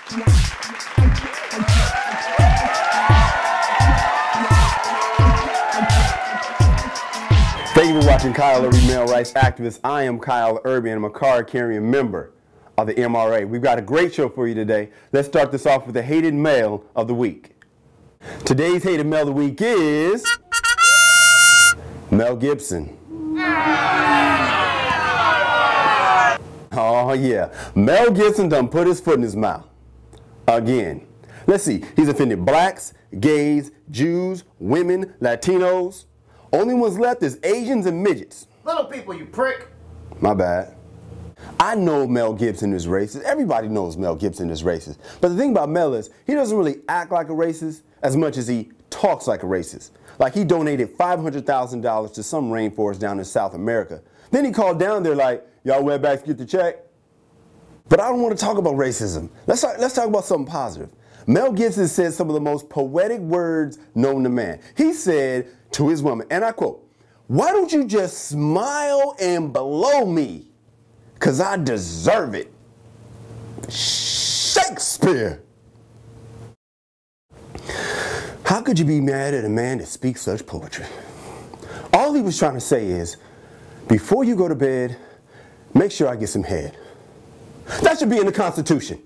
Thank you for watching Kyle Erby, Male Rights Activist. I am Kyle Erby, and I'm a card-carrying member of the MRA. We've got a great show for you today. Let's start this off with the hated male of the week. Today's hated male of the week is Mel Gibson. Oh yeah, Mel Gibson done put his foot in his mouth again. Let's see, he's offended blacks, gays, Jews, women, Latinos. Only ones left is Asians and midgets. Little people, you prick. My bad. I know Mel Gibson is racist. Everybody knows Mel Gibson is racist. But the thing about Mel is he doesn't really act like a racist as much as he talks like a racist. Like he donated $500,000 to some rainforest down in South America. Then he called down there like, y'all went back to get the check? But I don't want to talk about racism. Let's talk about something positive. Mel Gibson said some of the most poetic words known to man. He said to his woman, and I quote, "Why don't you just smile and blow me? 'Cause I deserve it." Shakespeare. How could you be mad at a man that speaks such poetry? All he was trying to say is, before you go to bed, make sure I get some head. That should be in the Constitution.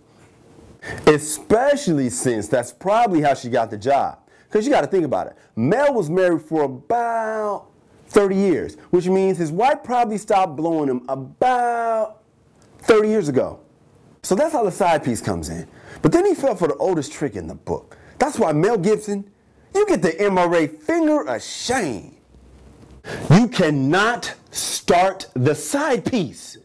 Especially since that's probably how she got the job. Because you got to think about it. Mel was married for about 30 years, which means his wife probably stopped blowing him about 30 years ago. So that's how the side piece comes in. But then he fell for the oldest trick in the book. That's why Mel Gibson, you get the MRA finger of shame. You cannot start the side piece.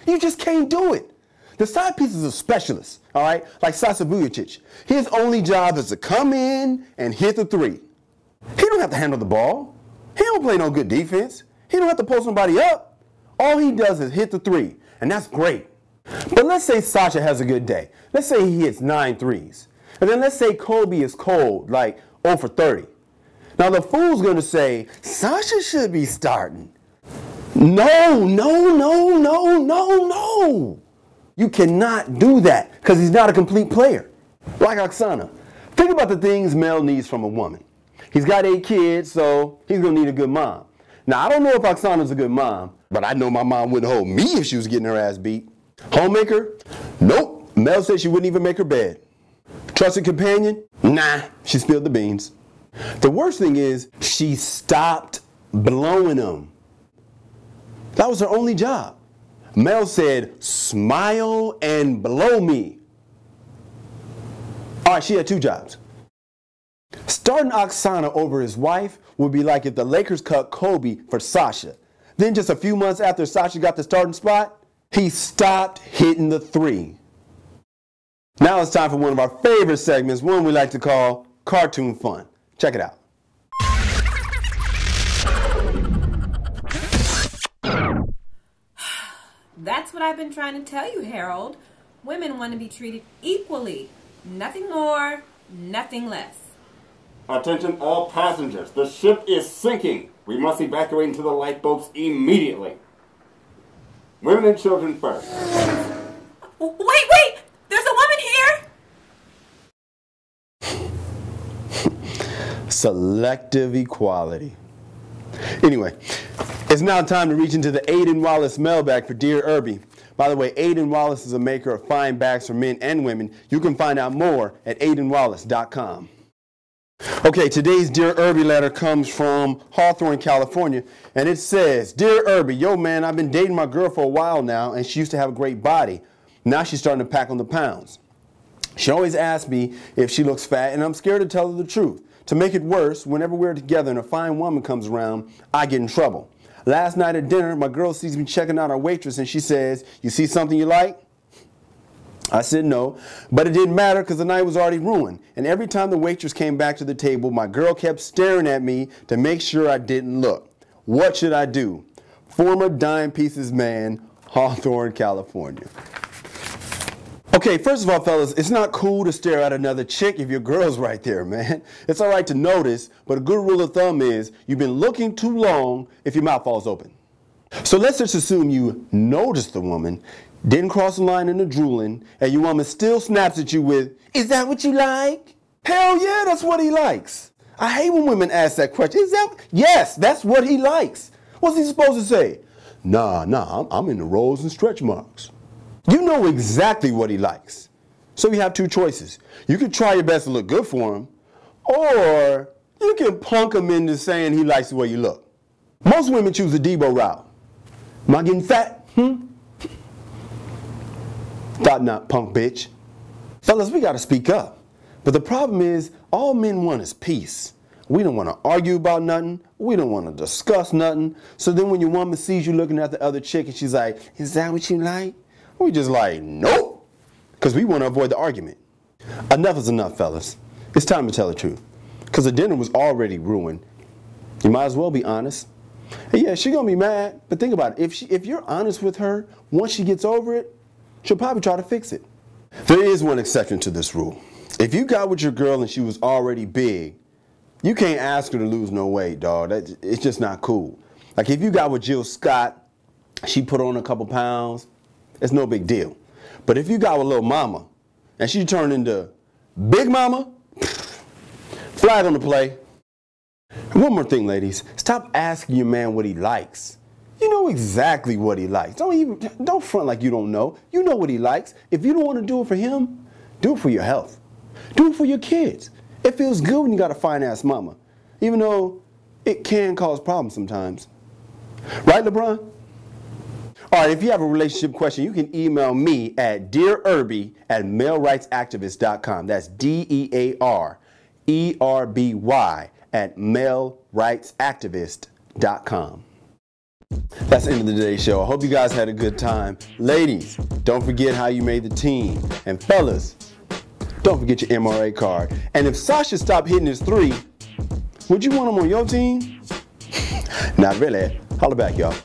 You just can't do it. The side piece is a specialist, all right? Like Sasha Vujacic. His only job is to come in and hit the three. He don't have to handle the ball. He don't play no good defense. He don't have to post somebody up. All he does is hit the three, and that's great. But let's say Sasha has a good day. Let's say he hits 9 threes. And then let's say Kobe is cold, like 0 for 30. Now the fool's gonna say, Sasha should be starting. No. You cannot do that because he's not a complete player. Like Oksana. Think about the things Mel needs from a woman. He's got 8 kids, so he's going to need a good mom. Now, I don't know if Oksana's a good mom, but I know my mom wouldn't hold me if she was getting her ass beat. Homemaker? Nope. Mel said she wouldn't even make her bed. Trusted companion? Nah, she spilled the beans. The worst thing is she stopped blowing him. That was her only job. Mel said, smile and blow me. All right, she had 2 jobs. Starting Oksana over his wife would be like if the Lakers cut Kobe for Sasha. Then just a few months after Sasha got the starting spot, he stopped hitting the three. Now it's time for one of our favorite segments, one we like to call Cartoon Fun. Check it out. That's what I've been trying to tell you, Harold. Women want to be treated equally. Nothing more, nothing less. Attention all passengers. The ship is sinking. We must evacuate into the lifeboats immediately. Women and children first. Wait! There's a woman here! Selective equality. Anyway, it's now time to reach into the Aiden Wallace mailbag for Dear Erby. By the way, Aiden Wallace is a maker of fine bags for men and women. You can find out more at aidenwallace.com. Okay, today's Dear Erby letter comes from Hawthorne, California, and it says, Dear Erby, yo man, I've been dating my girl for a while now, and she used to have a great body. Now she's starting to pack on the pounds. She always asks me if she looks fat, and I'm scared to tell her the truth. To make it worse, whenever we're together and a fine woman comes around, I get in trouble. Last night at dinner, my girl sees me checking out our waitress and she says, you see something you like? I said no, but it didn't matter because the night was already ruined. And every time the waitress came back to the table, my girl kept staring at me to make sure I didn't look. What should I do? Former Dime Pieces man, Hawthorne, California. Okay, first of all, fellas, it's not cool to stare at another chick if your girl's right there, man. It's all right to notice, but a good rule of thumb is you've been looking too long if your mouth falls open. So let's just assume you notice the woman, didn't cross the line into drooling, and your woman still snaps at you with, "Is that what you like?" Hell yeah, that's what he likes. I hate when women ask that question. Yes, that's what he likes. What's he supposed to say? Nah, I'm in the rolls and stretch marks. You know exactly what he likes. So you have two choices. You can try your best to look good for him, or you can punk him into saying he likes the way you look. Most women choose the Debo route. Am I getting fat? Thought not, punk bitch. Fellas, we gotta speak up. But the problem is, all men want is peace. We don't want to argue about nothing. We don't want to discuss nothing. So then when your woman sees you looking at the other chick and she's like, "Is that what you like?" We just like, nope. Because we want to avoid the argument. Enough is enough, fellas. It's time to tell the truth. Because the dinner was already ruined. You might as well be honest. And yeah, she's going to be mad. But think about it. If you're honest with her, once she gets over it, she'll probably try to fix it. There is one exception to this rule. If you got with your girl and she was already big, you can't ask her to lose no weight, dog. It's just not cool. Like if you got with Jill Scott, she put on a couple pounds, it's no big deal. But if you got with Lil Mama and she turned into Big Mama, flag on the play. And one more thing, ladies. Stop asking your man what he likes. You know exactly what he likes. Don't front like you don't know. You know what he likes. If you don't want to do it for him, do it for your health. Do it for your kids. It feels good when you got a fine-ass mama, even though it can cause problems sometimes. Right, LeBron? All right, if you have a relationship question, you can email me at dearerby@mailrightsactivist.com. That's DEARERBY@mailrightsactivist.com. That's the end of today's show. I hope you guys had a good time. Ladies, don't forget how you made the team. And fellas, don't forget your MRA card. And if Sasha stopped hitting his three, would you want him on your team? Not really. Holla back, y'all.